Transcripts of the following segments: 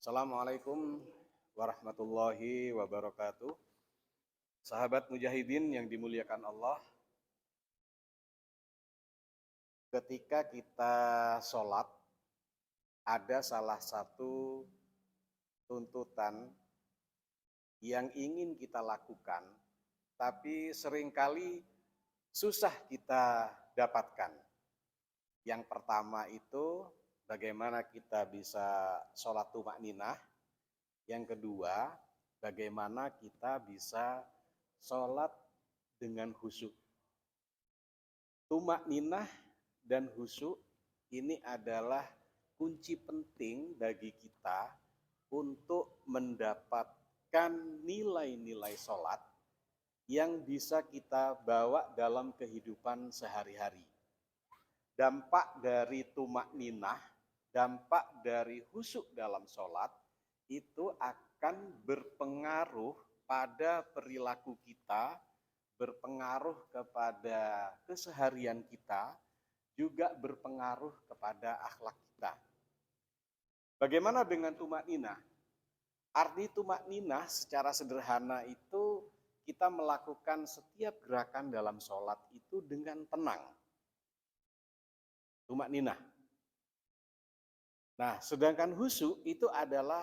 Assalamualaikum warahmatullahi wabarakatuh. Sahabat mujahidin yang dimuliakan Allah, ketika kita sholat, ada salah satu tuntutan yang ingin kita lakukan, tapi seringkali susah kita dapatkan. Yang pertama itu, bagaimana kita bisa sholat tumakninah. Yang kedua, bagaimana kita bisa sholat dengan khusyuk. Tumakninah dan khusyuk ini adalah kunci penting bagi kita untuk mendapatkan nilai-nilai sholat yang bisa kita bawa dalam kehidupan sehari-hari. Dampak dari tumakninah, dampak dari khusyuk dalam sholat, itu akan berpengaruh pada perilaku kita, berpengaruh kepada keseharian kita, juga berpengaruh kepada akhlak kita. Bagaimana dengan tumakninah? Arti tumakninah secara sederhana itu kita melakukan setiap gerakan dalam sholat itu dengan tenang. Tumakninah. Nah, sedangkan khusyuk itu adalah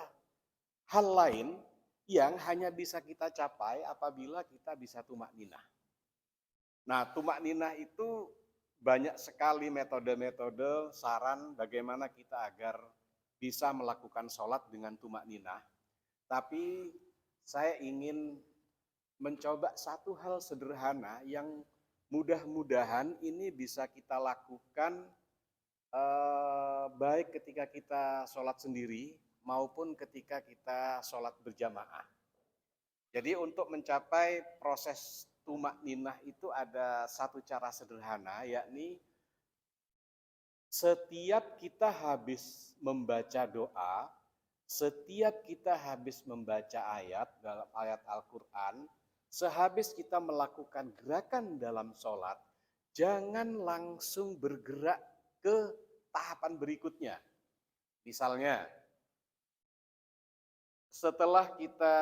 hal lain yang hanya bisa kita capai apabila kita bisa tumakninah. Nah, tumakninah itu banyak sekali metode-metode saran bagaimana kita agar bisa melakukan sholat dengan tumakninah. Tapi saya ingin mencoba satu hal sederhana yang mudah-mudahan ini bisa kita lakukan baik ketika kita sholat sendiri maupun ketika kita sholat berjamaah. Jadi untuk mencapai proses tumakninah itu ada satu cara sederhana, yakni setiap kita habis membaca doa, setiap kita habis membaca ayat dalam ayat Al-Quran, sehabis kita melakukan gerakan dalam sholat, jangan langsung bergerak ke tahapan berikutnya. Misalnya, setelah kita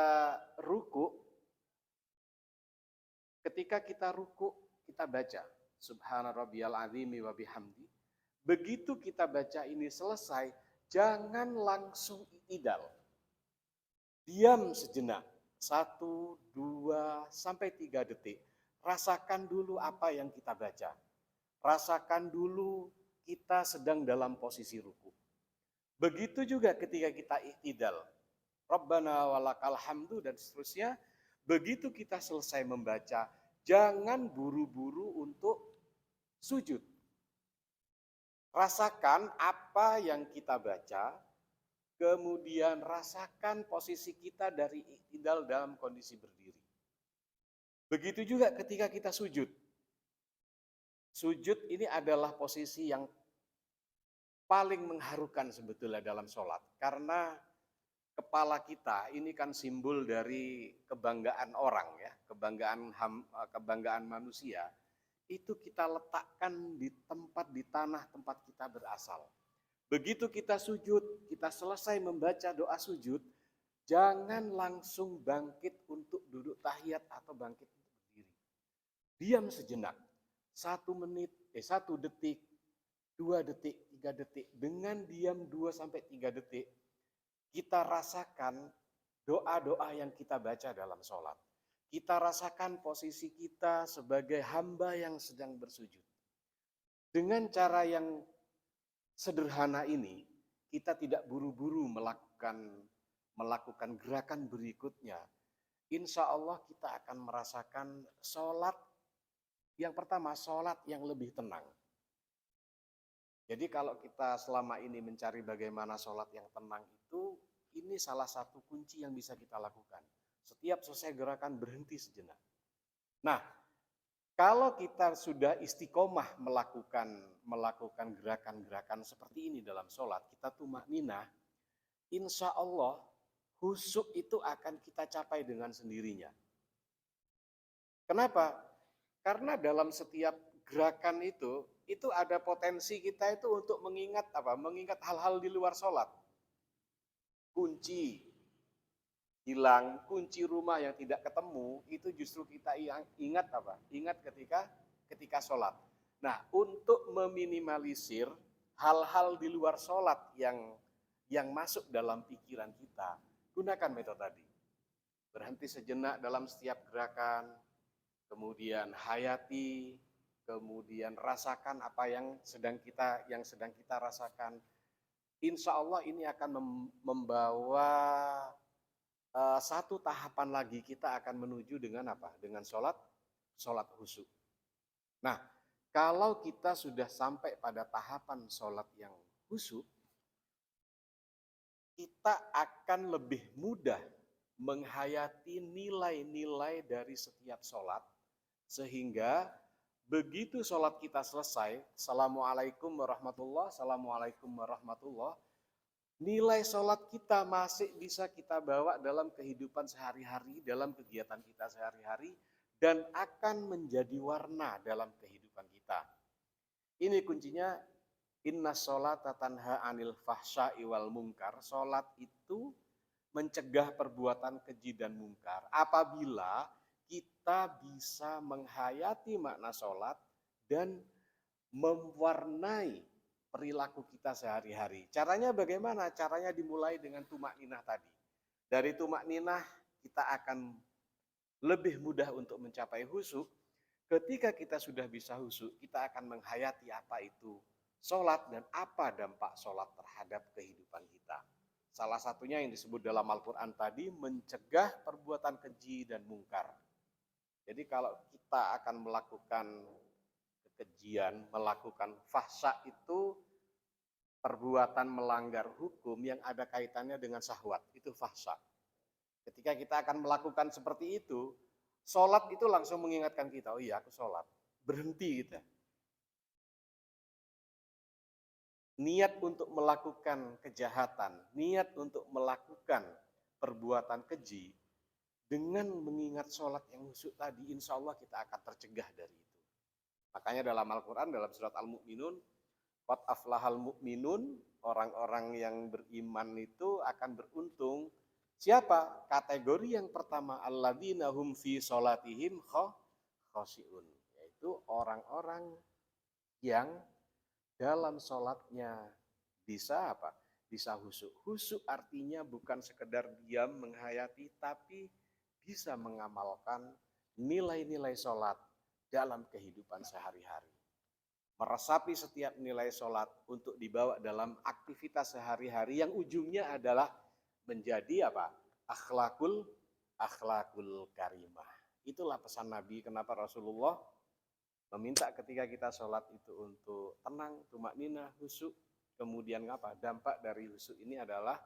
ruku, ketika kita ruku, kita baca Subhana rabbiyal azimi wa bihamdi. Begitu kita baca ini selesai, jangan langsung i'tidal. Diam sejenak, 1, 2, sampai 3 detik. Rasakan dulu apa yang kita baca. Rasakan dulu kita sedang dalam posisi ruku. Begitu juga ketika kita i'tidal. Rabbana walakal hamdu dan seterusnya. Begitu kita selesai membaca, jangan buru-buru untuk sujud. Rasakan apa yang kita baca, kemudian rasakan posisi kita dari i'tidal dalam kondisi berdiri. Begitu juga ketika kita sujud. Sujud ini adalah posisi yang paling mengharukan sebetulnya dalam sholat. Karena kepala kita ini kan simbol dari kebanggaan orang, ya, kebanggaan manusia. Itu kita letakkan di tanah tempat kita berasal. Begitu kita sujud, kita selesai membaca doa sujud, jangan langsung bangkit untuk duduk tahiyat atau bangkit untuk berdiri. Diam sejenak. 1 detik, 2 detik, 3 detik. Dengan diam 2-3 detik, kita rasakan doa-doa yang kita baca dalam sholat. Kita rasakan posisi kita sebagai hamba yang sedang bersujud. Dengan cara yang sederhana ini, kita tidak buru-buru melakukan gerakan berikutnya. Insya Allah kita akan merasakan sholat. Yang pertama, sholat yang lebih tenang. Jadi kalau kita selama ini mencari bagaimana sholat yang tenang itu, ini salah satu kunci yang bisa kita lakukan. Setiap selesai gerakan berhenti sejenak. Nah, kalau kita sudah istiqomah melakukan gerakan-gerakan seperti ini dalam sholat, kita tumakninah, insya Allah khusyuk itu akan kita capai dengan sendirinya. Kenapa? Karena dalam setiap gerakan itu ada potensi kita itu untuk mengingat hal-hal di luar sholat. kunci hilang, kunci rumah yang tidak ketemu, itu justru kita ingat apa? Ingat ketika sholat. Nah, untuk meminimalisir hal-hal di luar sholat yang masuk dalam pikiran kita, gunakan metode tadi. Berhenti sejenak dalam setiap gerakan, kemudian hayati, kemudian rasakan apa yang sedang kita rasakan. Insya Allah ini akan membawa satu tahapan lagi, kita akan menuju dengan apa? Dengan sholat khusyuk. Nah, kalau kita sudah sampai pada tahapan sholat yang khusyuk, kita akan lebih mudah menghayati nilai-nilai dari setiap sholat, sehingga begitu sholat kita selesai, Assalamualaikum warahmatullah, Assalamualaikum warahmatullah, nilai sholat kita masih bisa kita bawa dalam kehidupan sehari-hari, dalam kegiatan kita sehari-hari, dan akan menjadi warna dalam kehidupan kita. Ini kuncinya, inna sholata tanha anil fahsya'i wal munkar. Sholat itu mencegah perbuatan keji dan mungkar. Apabila kita bisa menghayati makna sholat dan mewarnai perilaku kita sehari-hari. Caranya bagaimana? Caranya dimulai dengan tumakninah tadi. Dari tumakninah kita akan lebih mudah untuk mencapai khusyuk. Ketika kita sudah bisa khusyuk, kita akan menghayati apa itu sholat dan apa dampak sholat terhadap kehidupan kita. Salah satunya yang disebut dalam Al-Quran tadi, mencegah perbuatan keji dan mungkar. Jadi kalau kita akan melakukan kekejian, melakukan fahsya, itu perbuatan melanggar hukum yang ada kaitannya dengan syahwat, itu fahsya. Ketika kita akan melakukan seperti itu, sholat itu langsung mengingatkan kita, oh iya aku sholat, berhenti kita. Niat untuk melakukan kejahatan, niat untuk melakukan perbuatan keji, dengan mengingat sholat yang khusyuk tadi, insya Allah kita akan tercegah dari itu. Makanya dalam Al-Quran, dalam surat Al-Mu'minun, qad aflahal mu'minun, orang-orang yang beriman itu akan beruntung. Siapa? Kategori yang pertama, alladzina hum fi sholatihim khosyi'un, yaitu orang-orang yang dalam sholatnya bisa apa? Bisa khusyuk. Khusyuk artinya bukan sekedar diam menghayati, tapi bisa mengamalkan nilai-nilai sholat dalam kehidupan sehari-hari. Meresapi setiap nilai sholat untuk dibawa dalam aktivitas sehari-hari yang ujungnya adalah menjadi apa? Akhlakul karimah. Itulah pesan Nabi, kenapa Rasulullah meminta ketika kita sholat itu untuk tenang, tumakninah, khusyuk. Kemudian apa? Dampak dari khusyuk ini adalah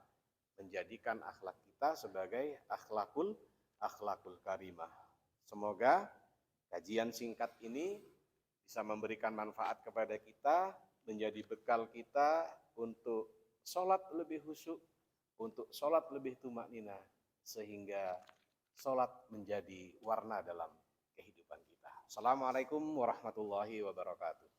menjadikan akhlak kita sebagai akhlakul karimah. Semoga kajian singkat ini bisa memberikan manfaat kepada kita, menjadi bekal kita untuk sholat lebih khusyuk, untuk sholat lebih tumakninah, sehingga sholat menjadi warna dalam kehidupan kita. Assalamualaikum warahmatullahi wabarakatuh.